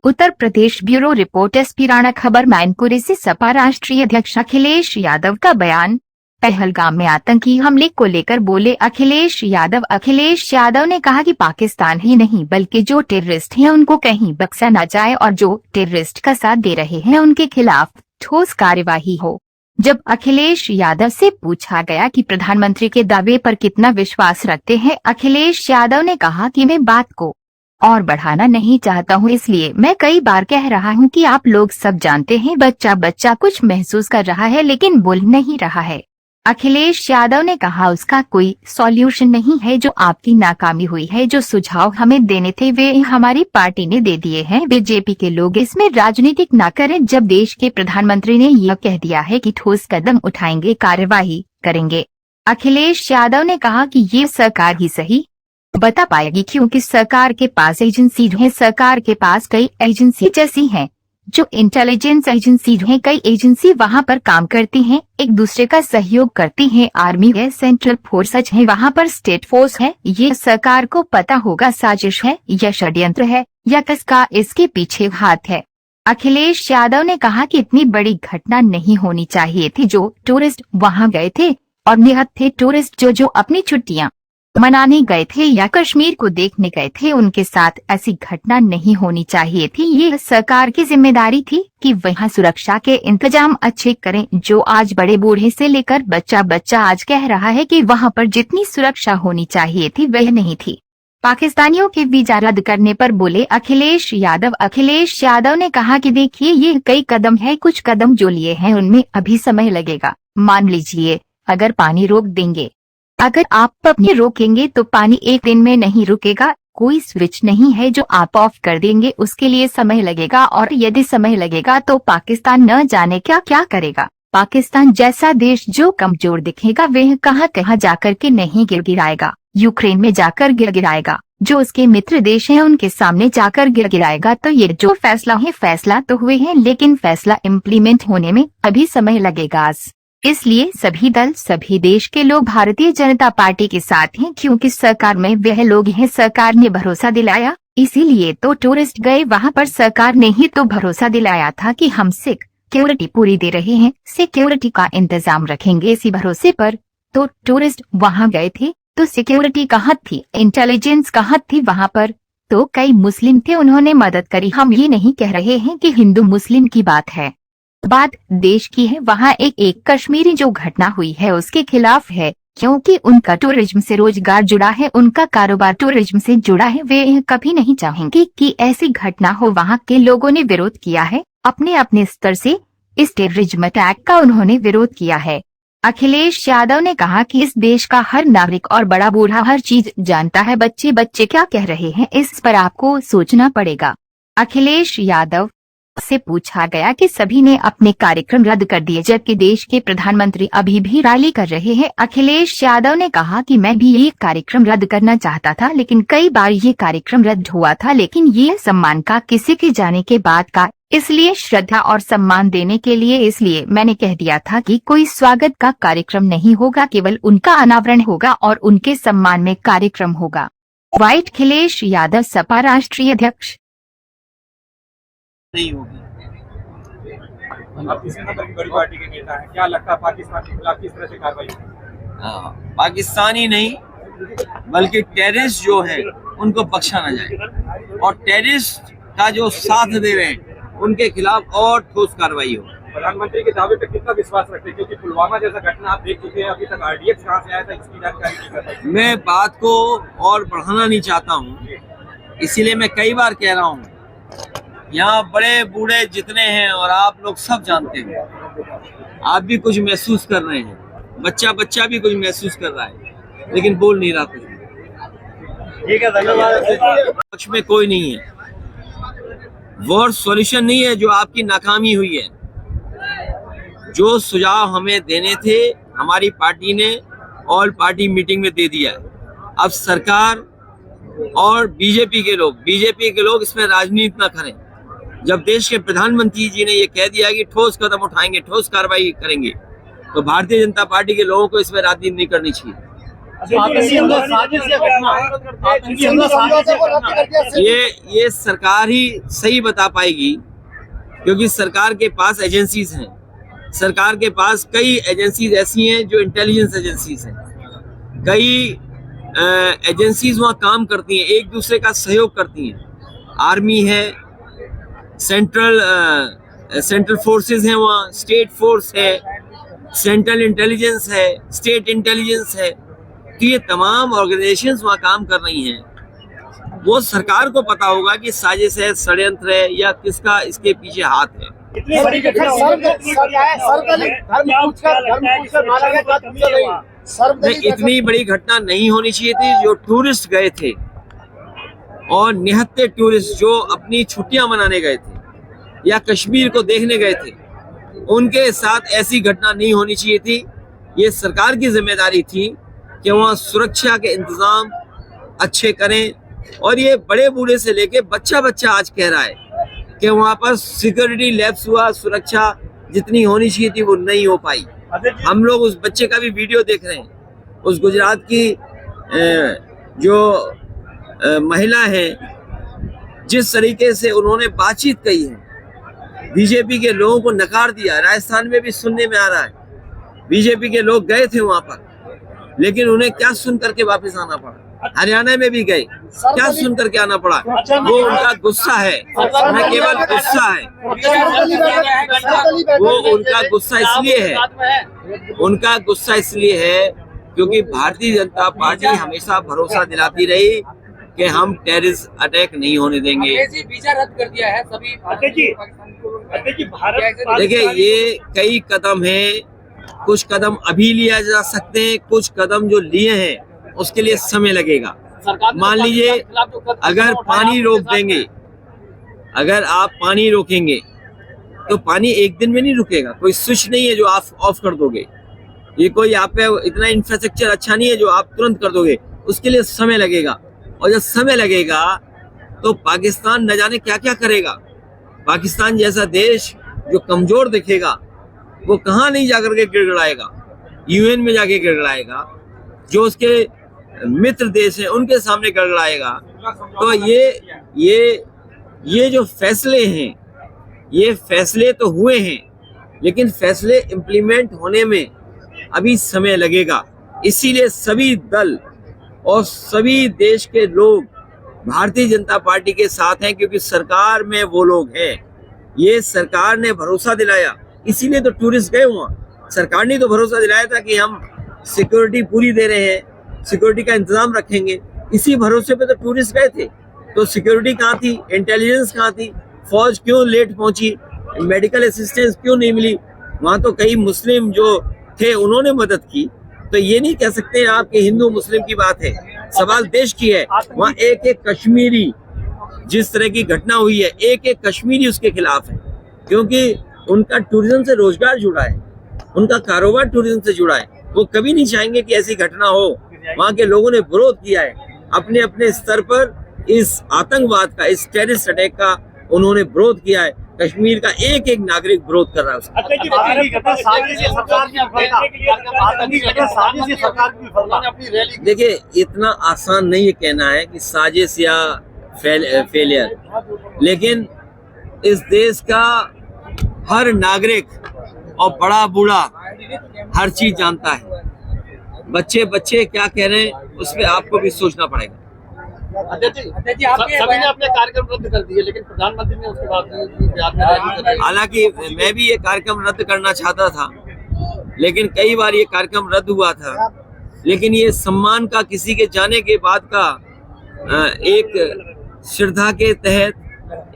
Uttar Pradesh bureau report SP Rana. खबर मैनपुरी से। सपा राष्ट्रीय अध्यक्ष अखिलेश यादव का बयान। पहलगाम में आतंकी हमले को लेकर बोले अखिलेश यादव। अखिलेश यादव ने कहा कि पाकिस्तान ही नहीं बल्कि जो टेररिस्ट हैं उनको कहीं बख्शा न जाए और जो टेररिस्ट का साथ दे रहे हैं उनके खिलाफ ठोस कार्यवाही हो। जब अखिलेश यादव से पूछा गया कि प्रधानमंत्री के दावे पर कितना विश्वास रखते हैं, अखिलेश यादव ने कहा कि मैं बात को और बढ़ाना नहीं चाहता हूं, इसलिए मैं कई बार कह रहा हूं कि आप लोग सब जानते हैं बच्चा कुछ महसूस कर रहा है लेकिन बोल नहीं रहा है। अखिलेश यादव ने कहा उसका कोई सॉल्यूशन नहीं है। जो आपकी नाकामी हुई है, जो सुझाव हमें देने थे वे हमारी पार्टी ने दे दिए हैं। बीजेपी के लोग इसमें राजनीतिक न करें। जब देश के प्रधानमंत्री ने यह कह दिया है कि ठोस कदम उठाएंगे, कार्यवाही करेंगे। अखिलेश यादव ने कहा कि ये सरकार ही सही बता पाएगी, क्योंकि सरकार के पास एजेंसी है, सरकार के पास कई एजेंसी जैसी हैं, जो इंटेलिजेंस एजेंसी है, कई एजेंसी वहां पर काम करती हैं, एक दूसरे का सहयोग करती हैं। आर्मी है, सेंट्रल फोर्सेज है, वहां पर स्टेट फोर्स है। ये सरकार को पता होगा साजिश है या षड्यंत्र है या किसका इसके पीछे हाथ है। अखिलेश यादव ने कहा कि इतनी बड़ी घटना नहीं होनी चाहिए थी। जो टूरिस्ट वहां गए थे और निहत थे टूरिस्ट जो अपनी छुट्टियां मनाने गए थे या कश्मीर को देखने गए थे, उनके साथ ऐसी घटना नहीं होनी चाहिए थी। ये सरकार की जिम्मेदारी थी कि वहां सुरक्षा के इंतजाम अच्छे करें। जो आज बड़े बूढ़े से लेकर बच्चा आज कह रहा है कि वहां पर जितनी सुरक्षा होनी चाहिए थी वह नहीं थी। पाकिस्तानियों के वीजा रद्द करने पर बोले अखिलेश यादव। अखिलेश यादव ने कहा कि देखिए ये कई कदम है, कुछ कदम जो लिए हैं उनमें अभी समय लगेगा। मान लीजिए अगर पानी रोक देंगे, अगर आप अपने रोकेंगे तो पानी एक दिन में नहीं रुकेगा। कोई स्विच नहीं है जो आप ऑफ कर देंगे, उसके लिए समय लगेगा। और यदि समय लगेगा तो पाकिस्तान न जाने क्या क्या करेगा। पाकिस्तान जैसा देश जो कमजोर दिखेगा वह कहाँ जाकर के नहीं गिड़गिड़ाएगा। यूक्रेन में जाकर गिड़गिड़ाएगा, जो उसके मित्र देश हैं उनके सामने जाकर गिड़गिड़ाएगा। तो ये जो फैसला है, फैसला तो हुए हैं लेकिन फैसला इम्प्लीमेंट होने में अभी समय लगेगा। इसलिए सभी दल, सभी देश के लोग भारतीय जनता पार्टी के साथ हैं, क्योंकि सरकार में वह लोग हैं। सरकार ने भरोसा दिलाया, इसीलिए तो टूरिस्ट गए वहां पर। सरकार ने ही तो भरोसा दिलाया था कि हम सिक्योरिटी पूरी दे रहे हैं, सिक्योरिटी का इंतजाम रखेंगे। इसी भरोसे पर तो टूरिस्ट वहां गए थे। तो सिक्योरिटी कहाँ थी, इंटेलिजेंस कहाँ थी वहां पर? तो कई मुस्लिम थे, उन्होंने मदद करी। हम ये नहीं कह रहे हैं कि हिंदू मुस्लिम की बात है, बात देश की है। वहाँ एक कश्मीरी जो घटना हुई है उसके खिलाफ है, क्योंकि उनका टूरिज्म से रोजगार जुड़ा है, उनका कारोबार टूरिज्म से जुड़ा है। वे कभी नहीं चाहेंगे कि ऐसी घटना हो। वहाँ के लोगों ने विरोध किया है अपने अपने स्तर से। इस टेररिज्म अटैक का उन्होंने विरोध किया है। अखिलेश यादव ने कहा कि इस देश का हर नागरिक और बड़ा बूढ़ा हर चीज जानता है। बच्चे क्या कह रहे हैं इस पर आपको सोचना पड़ेगा। अखिलेश यादव से पूछा गया कि सभी ने अपने कार्यक्रम रद्द कर दिए जबकि देश के प्रधानमंत्री अभी भी रैली कर रहे हैं। अखिलेश यादव ने कहा कि मैं भी ये कार्यक्रम रद्द करना चाहता था, लेकिन कई बार ये कार्यक्रम रद्द हुआ था, लेकिन ये सम्मान का किसी के जाने के बाद का, इसलिए श्रद्धा और सम्मान देने के लिए, इसलिए मैंने कह दिया था कि कोई स्वागत का कार्यक्रम नहीं होगा, केवल उनका अनावरण होगा और उनके सम्मान में कार्यक्रम होगा। वाइट अखिलेश यादव, सपा राष्ट्रीय अध्यक्ष। नहीं होगी। आप किसी नंबर की बड़ी पार्टी के नेता हैं, क्या लगता है पाकिस्तान के खिलाफ किस तरह से कार्रवाई होगी? पाकिस्तानी नहीं बल्कि टेररिस्ट जो है उनको बख्शा न जाए और टेररिस्ट का जो साथ दे रहे हैं उनके खिलाफ और ठोस कार्रवाई हो। प्रधानमंत्री के दावे पे कितना विश्वास रखते हैं, क्योंकि पुलवामा जैसा घटना आप देख चुके हैं, अभी तक आरडीएक्स कहां से आया था इसकी जानकारी नहीं कर पाई। मैं बात को और बढ़ाना नहीं चाहता हूँ, इसीलिए मैं कई बार कह रहा हूँ यहाँ बड़े बूढ़े जितने हैं और आप लोग सब जानते हैं, आप भी कुछ महसूस कर रहे हैं, बच्चा भी कुछ महसूस कर रहा है लेकिन बोल नहीं रहा कुछ। ठीक है, धन्यवाद। पक्ष में कोई नहीं है, वो सॉल्यूशन नहीं है जो आपकी नाकामी हुई है। जो सुझाव हमें देने थे हमारी पार्टी ने ऑल पार्टी मीटिंग में दे दिया है। अब सरकार और बीजेपी के लोग इसमें राजनीति न करें। जब देश के प्रधानमंत्री जी ने ये कह दिया कि ठोस कदम उठाएंगे, ठोस कार्रवाई करेंगे, तो भारतीय जनता पार्टी के लोगों को इसमें राजनीति नहीं करनी चाहिए। ये सरकार ही सही बता पाएगी, क्योंकि सरकार के पास एजेंसीज हैं। सरकार के पास कई एजेंसीज ऐसी हैं जो इंटेलिजेंस एजेंसीज हैं। कई एजेंसीज वहाँ काम करती हैं, एक दूसरे का सहयोग करती हैं। आर्मी है, सेंट्रल फोर्सेस हैं, वहाँ स्टेट फोर्स है, सेंट्रल इंटेलिजेंस है, स्टेट इंटेलिजेंस है। तो ये तमाम ऑर्गेनाइजेशंस वहाँ काम कर रही हैं। वो सरकार को पता होगा कि साजिश है, षड्यंत्र है, या किसका इसके पीछे हाथ है। इतनी बड़ी घटना इतनी बड़ी घटना नहीं होनी चाहिए थी। जो टूरिस्ट गए थे और निहत्थे टूरिस्ट जो अपनी छुट्टियां मनाने गए थे या कश्मीर को देखने गए थे, उनके साथ ऐसी घटना नहीं होनी चाहिए थी। ये सरकार की जिम्मेदारी थी कि वहाँ सुरक्षा के इंतजाम अच्छे करें। और ये बड़े बूढ़े से लेके बच्चा आज कह रहा है कि वहाँ पर सिक्योरिटी लैप्स हुआ, सुरक्षा जितनी होनी चाहिए थी वो नहीं हो पाई। हम लोग उस बच्चे का भी वीडियो देख रहे हैं। उस गुजरात की जो महिला है, जिस तरीके से उन्होंने बातचीत कही है, बीजेपी के लोगों को नकार दिया। राजस्थान में भी सुनने में आ रहा है बीजेपी के लोग गए थे वहां पर, लेकिन उन्हें क्या सुन करके वापस आना पड़ा। हरियाणा में भी गए, क्या सुन करके आना पड़ा। वो उनका गुस्सा है, न केवल गुस्सा है, वो उनका गुस्सा इसलिए है क्योंकि भारतीय जनता पार्टी हमेशा भरोसा दिलाती रही कि हम टेररिस्ट अटैक नहीं होने देंगे। वीजा रद्द कर दिया है सभी। देखिए, ये कई कदम हैं। कुछ कदम अभी लिया जा सकते हैं, कुछ कदम जो लिए हैं उसके लिए समय लगेगा। मान लीजिए, अगर पानी रोक देंगे, अगर आप पानी रोकेंगे तो पानी एक दिन में नहीं रुकेगा। कोई स्विच नहीं है जो आप ऑफ कर दोगे। ये कोई आप पे इतना इंफ्रास्ट्रक्चर अच्छा नहीं है जो आप तुरंत कर दोगे। उसके लिए समय लगेगा, और जब समय लगेगा तो पाकिस्तान न जाने क्या क्या करेगा। पाकिस्तान जैसा देश जो कमजोर दिखेगा वो कहाँ नहीं जाकर के गिड़गिड़ाएगा, यूएन में जाके गिड़गिड़ाएगा। जो उसके मित्र देश हैं उनके सामने गड़गड़ाएगा। तो ये जो फैसले हैं, ये फैसले तो हुए हैं, लेकिन फैसले इम्प्लीमेंट होने में अभी समय लगेगा। इसीलिए सभी दल और सभी देश के लोग भारतीय जनता पार्टी के साथ हैं, क्योंकि सरकार में वो लोग हैं। ये सरकार ने भरोसा दिलाया, इसीलिए तो टूरिस्ट गए वहाँ। सरकार ने तो भरोसा दिलाया था कि हम सिक्योरिटी पूरी दे रहे हैं, सिक्योरिटी का इंतजाम रखेंगे। इसी भरोसे पे तो टूरिस्ट गए थे। तो सिक्योरिटी कहाँ थी, इंटेलिजेंस कहाँ थी, फौज क्यों लेट पहुंची, मेडिकल असिस्टेंस क्यों नहीं मिली। वहाँ तो कई मुस्लिम जो थे उन्होंने मदद की। तो ये नहीं कह सकते आप कि हिंदू मुस्लिम की बात है, सवाल देश की है। वहाँ एक एक कश्मीरी, जिस तरह की घटना हुई है, एक एक कश्मीरी उसके खिलाफ है, क्योंकि उनका टूरिज्म से रोजगार जुड़ा है, उनका कारोबार टूरिज्म से जुड़ा है। वो कभी नहीं चाहेंगे कि ऐसी घटना हो। वहाँ के लोगों ने विरोध किया है अपने अपने स्तर पर। इस आतंकवाद का, इस टेररिस्ट अटैक का उन्होंने विरोध किया है। कश्मीर का एक एक नागरिक विरोध कर रहा है उसका। देखिए, इतना आसान नहीं है कहना है कि साजिश या फेलियर, लेकिन इस देश का हर नागरिक और बड़ा बूढ़ा हर चीज जानता है। बच्चे क्या कह रहे हैं उस पर आपको भी सोचना पड़ेगा। सभी ने अपने कार्यक्रम रद्द कर दिए, लेकिन प्रधानमंत्री ने उसके बाद हालांकि मैं भी ये कार्यक्रम रद्द करना चाहता था, लेकिन कई बार ये कार्यक्रम रद्द हुआ था। लेकिन ये सम्मान का, किसी के जाने के बाद का एक श्रद्धा के तहत,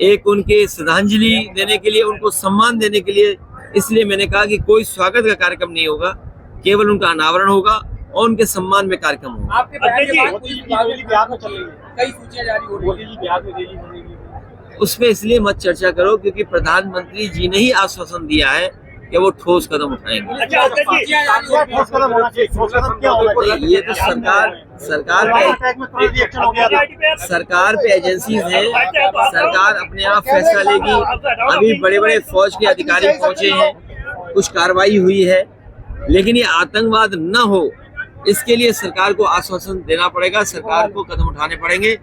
एक उनके श्रद्धांजलि देने के लिए, उनको सम्मान देने के लिए, इसलिए मैंने कहा कि कोई स्वागत का कार्यक्रम नहीं होगा, केवल उनका अनावरण होगा और उनके सम्मान में कार्यक्रम होगा। आपके कई सूचियां जारी हो रही हैं, उस पर इसलिए मत चर्चा करो क्योंकि प्रधानमंत्री जी ने ही आश्वासन दिया है कि वो ठोस कदम उठाएंगे। ये तो सरकार पे एजेंसीज हैं, सरकार अपने आप फैसला लेगी। अभी बड़े बड़े फौज के अधिकारी पहुंचे हैं, कुछ कार्रवाई हुई है, लेकिन ये आतंकवाद न हो इसके लिए सरकार को आश्वासन देना पड़ेगा, सरकार को कदम उठाने पड़ेंगे,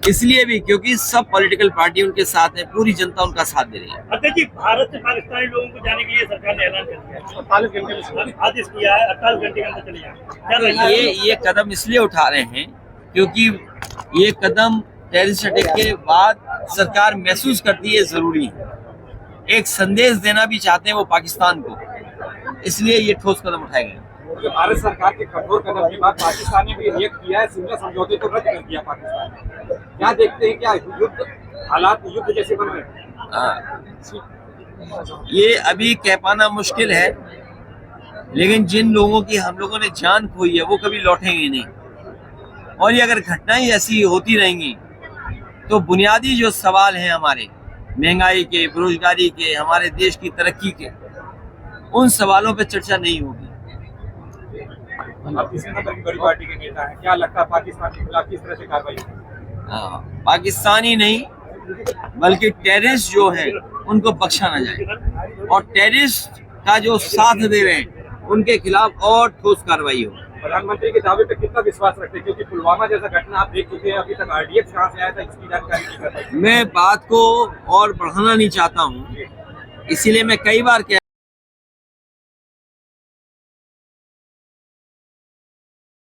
इसलिए भी क्योंकि सब पॉलिटिकल पार्टी उनके साथ है, पूरी जनता उनका साथ दे रही है। अध्यक्ष जी, भारत से पाकिस्तानी लोगों को जाने के लिए सरकार ने ऐलान कर दिया है, 48 घंटे में आदेश किया है, 48 घंटे के अंदर चले जाए। ये कदम इसलिए उठा रहे हैं क्योंकि ये कदम टेररिस्ट अटैक के बाद सरकार महसूस करती है जरूरी है, एक संदेश देना भी चाहते हैं वो पाकिस्तान को, इसलिए ये ठोस कदम उठाए गए। जो भारत सरकार के कठोर कदम के बाद पाकिस्तान ने भी रिएक्ट किया है, शिमला समझौते को रद्द कर दिया पाकिस्तान ने। क्या देखते हैं, क्या युद्ध हालात युद्ध जैसे बन रहे हैं? ये अभी कह पाना मुश्किल है, लेकिन जिन लोगों की हम लोगों ने जान खोई है वो कभी लौटेंगे नहीं, और ये अगर घटनाएं ऐसी होती रहेंगी तो बुनियादी जो सवाल हैं हमारे महंगाई के, बेरोजगारी के, हमारे देश की तरक्की के, उन सवालों पे चर्चा नहीं होगी। आप तीसरे नंबर की बड़ी पार्टी के नेता हैं, क्या लगता है पाकिस्तान के खिलाफ किस तरह से कार्रवाई होगी? पाकिस्तानी नहीं बल्कि टेररिस्ट जो है उनको बख्शा ना जाए, और टेररिस्ट का जो साथ दे रहे हैं उनके खिलाफ और ठोस कार्रवाई हो। प्रधानमंत्री के दावे पे कितना विश्वास रखते हैं, क्योंकि पुलवामा जैसा घटना आप देख चुके हैं, अभी तक RDX कहां से आया था इसकी जानकारी नहीं कर पाई। मैं बात को और बढ़ाना नहीं चाहता हूँ, इसीलिए मैं कई बार